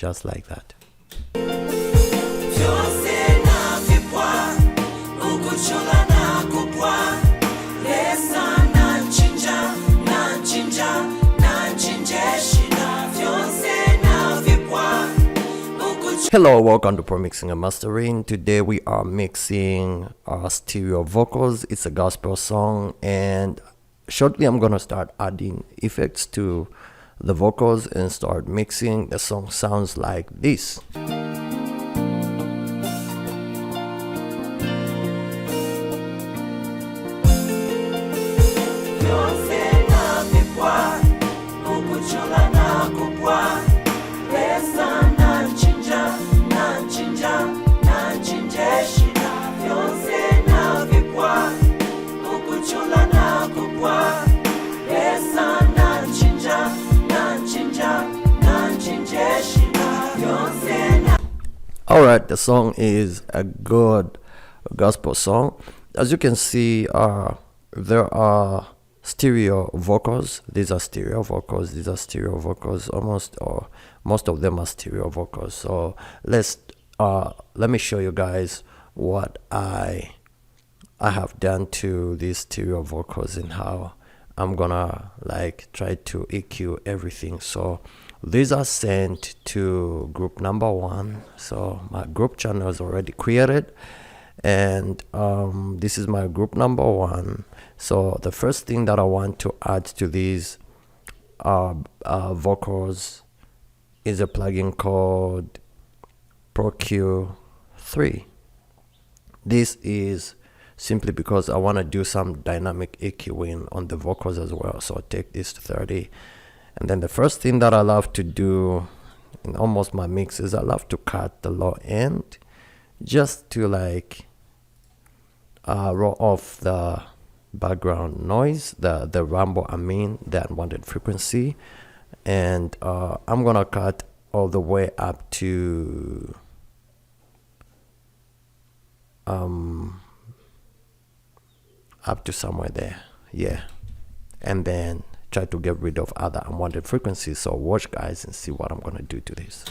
just like that. Hello, welcome to Pro Mixing and Mastering. Today we are mixing stereo vocals. It's a gospel song, and shortly I'm gonna start adding effects to the vocals and start mixing. The song sounds like this. Alright, the song is a good gospel song. As you can see, there are stereo vocals. These are stereo vocals. These are stereo vocals. Almost, or most of them are stereo vocals. So let me show you guys what I have done to these stereo vocals and how I'm gonna like try to EQ everything. So these are sent to group number 1. So my group channel is already created, and this is my group number 1. So the first thing that I want to add to these vocals is a plugin called Pro Q3. This is simply because I want to do some dynamic EQing on the vocals as well. So I'll take this to 30. And then the first thing that I love to do in almost my mixes, I love to cut the low end just to like roll off the background noise, the rumble, the unwanted frequency. And I'm gonna cut all the way up to somewhere there, yeah, and then try to get rid of other unwanted frequencies. So watch guys and see what I'm gonna do to this.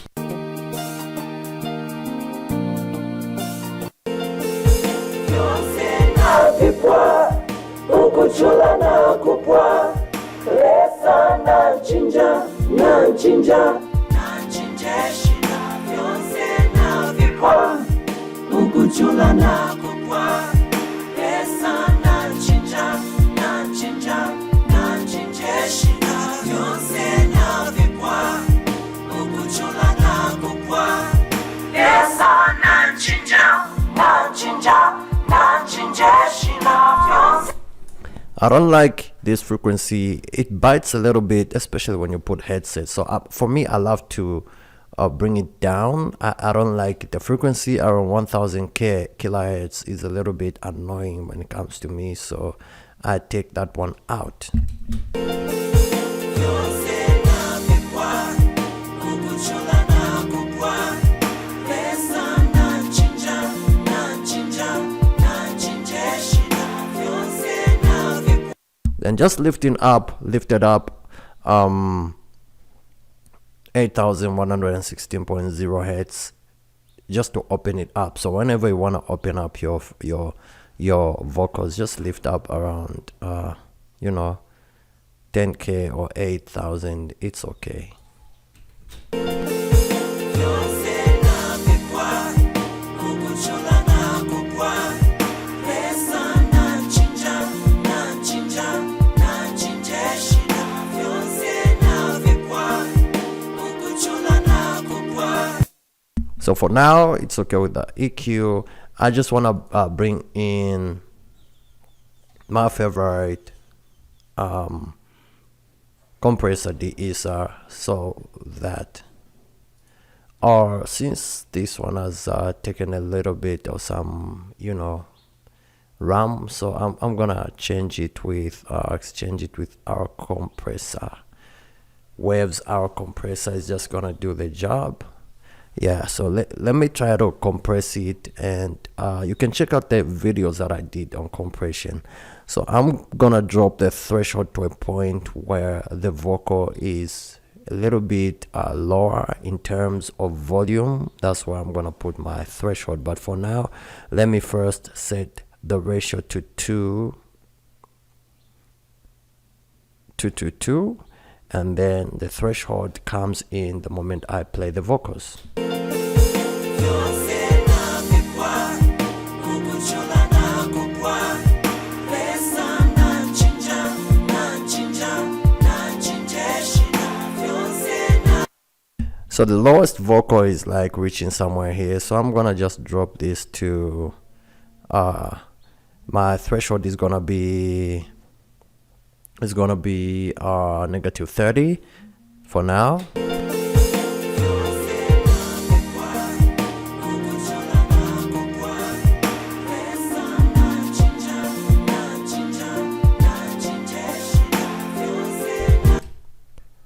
I don't like this frequency. It bites a little bit, especially when you put headsets. So for me, I love to bring it down. I don't like the frequency around 1000 kilohertz is a little bit annoying when it comes to me. So I take that one out. And just lifted up 8116.0 hertz just to open it up. So whenever you want to open up your vocals, just lift up around 10k or 8000. It's okay. So for now, it's okay with the EQ. I just want to bring in my favorite compressor, De-esser, so that, or since this one has taken a little bit of some, RAM, so I'm gonna change it with exchange it with our compressor. Waves, our compressor is just gonna do the job. Yeah, so let me try to compress it, and you can check out the videos that I did on compression. So I'm gonna drop the threshold to a point where the vocal is a little bit lower in terms of volume. That's where I'm gonna put my threshold. But for now, let me first set the ratio to 2 to 2, and then the threshold comes in the moment I play the vocals. So the lowest vocal is like reaching somewhere here, so I'm gonna just drop this to my threshold is gonna be negative 30 for now.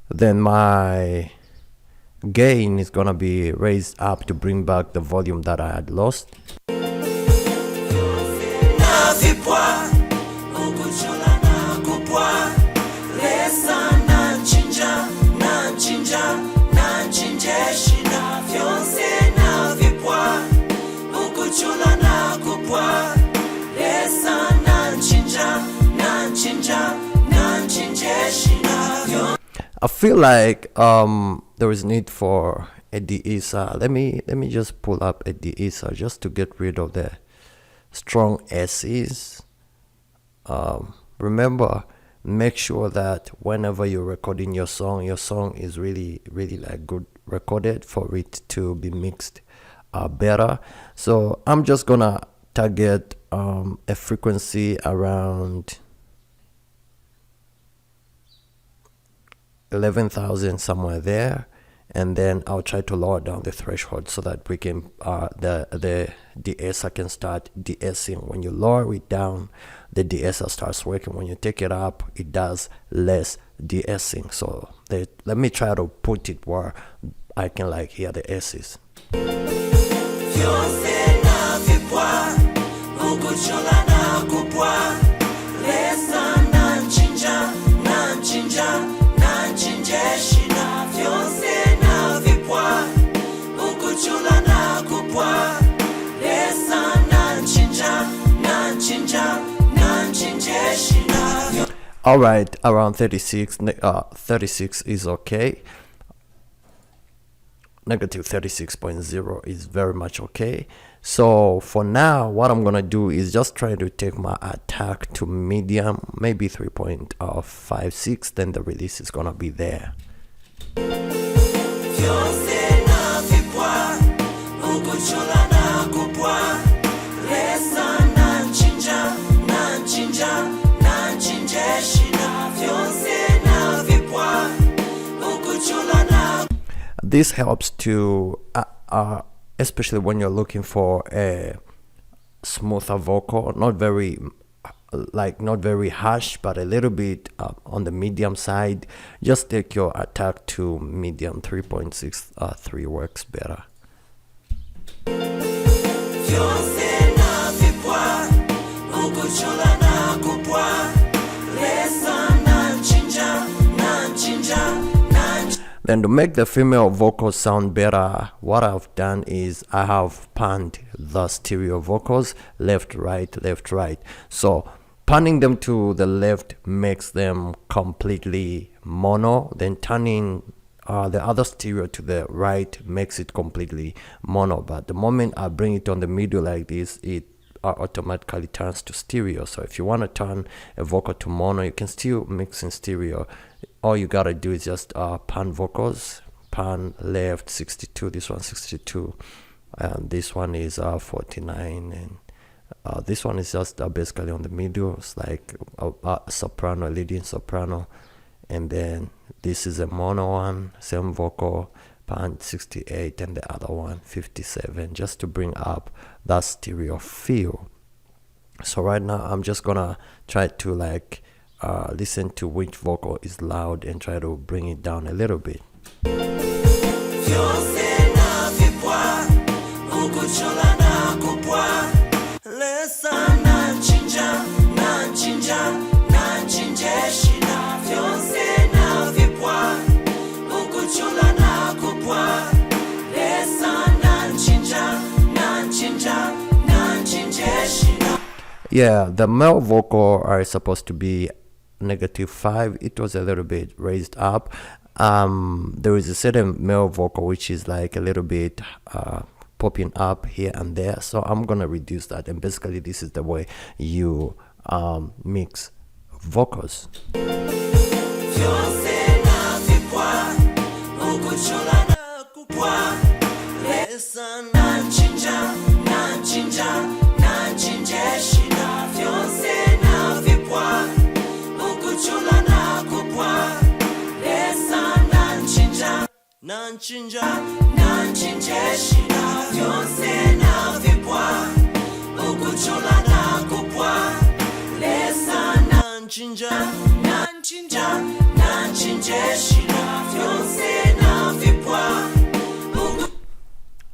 Then my gain is gonna be raised up to bring back the volume that I had lost. I feel like there is need for a de-esser. Let me just pull up a de-esser just to get rid of the strong S's. Remember, make sure that whenever you're recording your song is really like good recorded for it to be mixed better. So I'm just gonna target a frequency around 11,000, somewhere there, and then I'll try to lower down the threshold so that we can the de-esser can start de-essing. When you lower it down, the de-esser starts working. When you take it up, it does less de-essing. So let me try to put it where I can like hear the S's. All right, around 36 is okay. Negative 36.0 is very much okay. So for now, what I'm gonna do is just try to take my attack to medium, maybe 3.56, then the release is gonna be there. This helps to especially when you're looking for a smoother vocal, not very harsh, but a little bit on the medium side. Just take your attack to medium. 3.63 works better. Then to make the female vocals sound better, what I've done is I have panned the stereo vocals left, right, left, right. So panning them to the left makes them completely mono. Then turning the other stereo to the right makes it completely mono. But the moment I bring it on the middle like this, it automatically turns to stereo. So if you want to turn a vocal to mono, you can still mix in stereo. All you gotta do is just pan vocals, pan left 62, this one 62, and this one is 49, and this one is just basically on the middle. It's like a soprano, leading soprano, and then this is a mono one, same vocal, pan 68, and the other one 57, just to bring up that stereo feel. So right now I'm just gonna try to like listen to which vocal is loud and try to bring it down a little bit. Yeah, the male vocal are supposed to be -5. It was a little bit raised up. There is a certain male vocal which is like a little bit popping up here and there. So I'm gonna reduce that, and basically this is the way you mix vocals.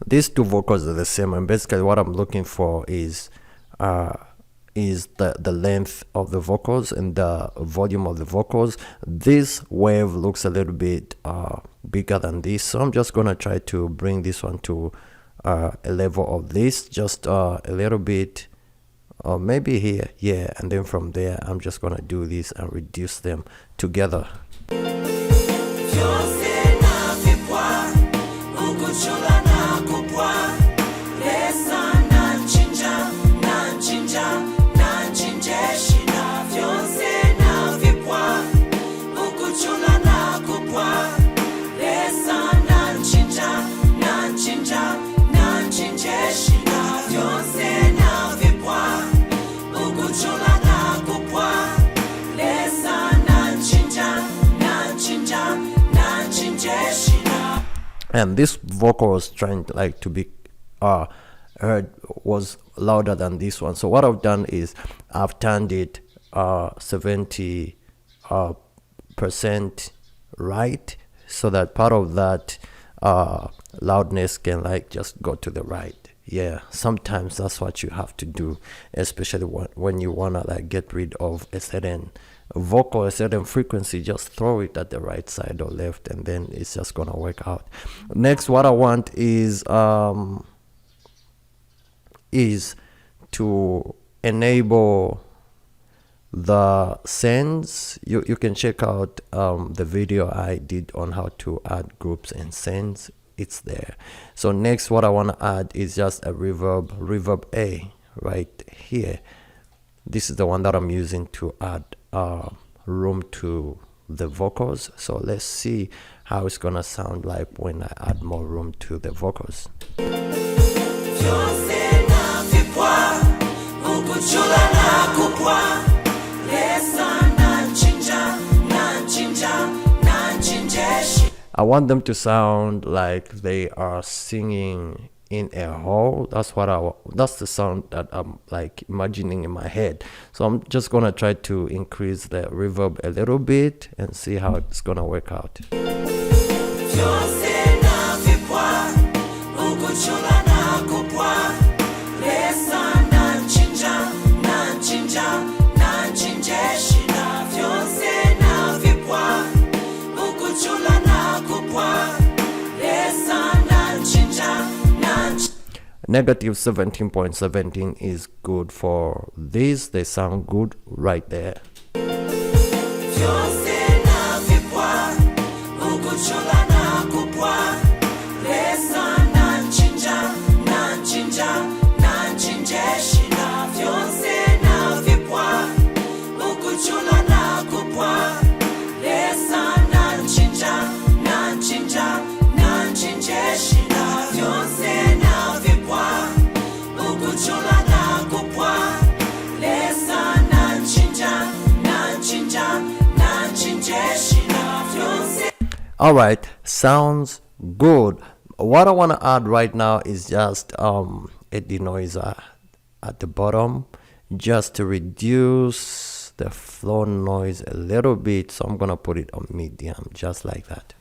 These two vocals are the same, and basically what I'm looking for is the length of the vocals and the volume of the vocals. This wave looks a little bit bigger than this, so I'm just gonna try to bring this one to a level of this, just a little bit, or maybe here, yeah, and then from there I'm just gonna do this and reduce them together. And this vocal was trying to be heard, was louder than this one. So what I've done is I've turned it 70% right, so that part of that loudness can just go to the right. Yeah, sometimes that's what you have to do, especially when you wanna get rid of a certain vocal, a certain frequency. Just throw it at the right side or left, and then it's just gonna work out. Next, what I want is to enable the sends. You can check out the video I did on how to add groups and sends. It's there. So next, what I want to add is just a reverb A right here. This is the one that I'm using to add room to the vocals. So let's see how it's gonna sound like when I add more room to the vocals. I want them to sound like they are singing in a hall. That's the sound that I'm imagining in my head. So I'm just gonna try to increase the reverb a little bit and see how it's gonna work out. -17.17 is good for these. They sound good right there. All right, sounds good. What I want to add right now is just a denoiser at the bottom, just to reduce the floor noise a little bit. So I'm gonna put it on medium, just like that.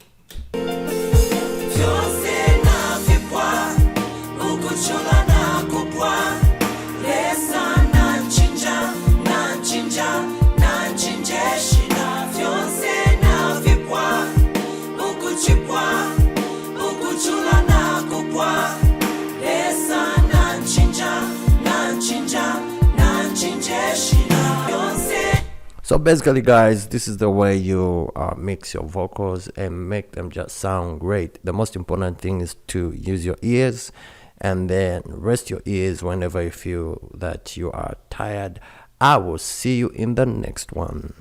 So basically, guys, this is the way you mix your vocals and make them just sound great. The most important thing is to use your ears and then rest your ears whenever you feel that you are tired. I will see you in the next one.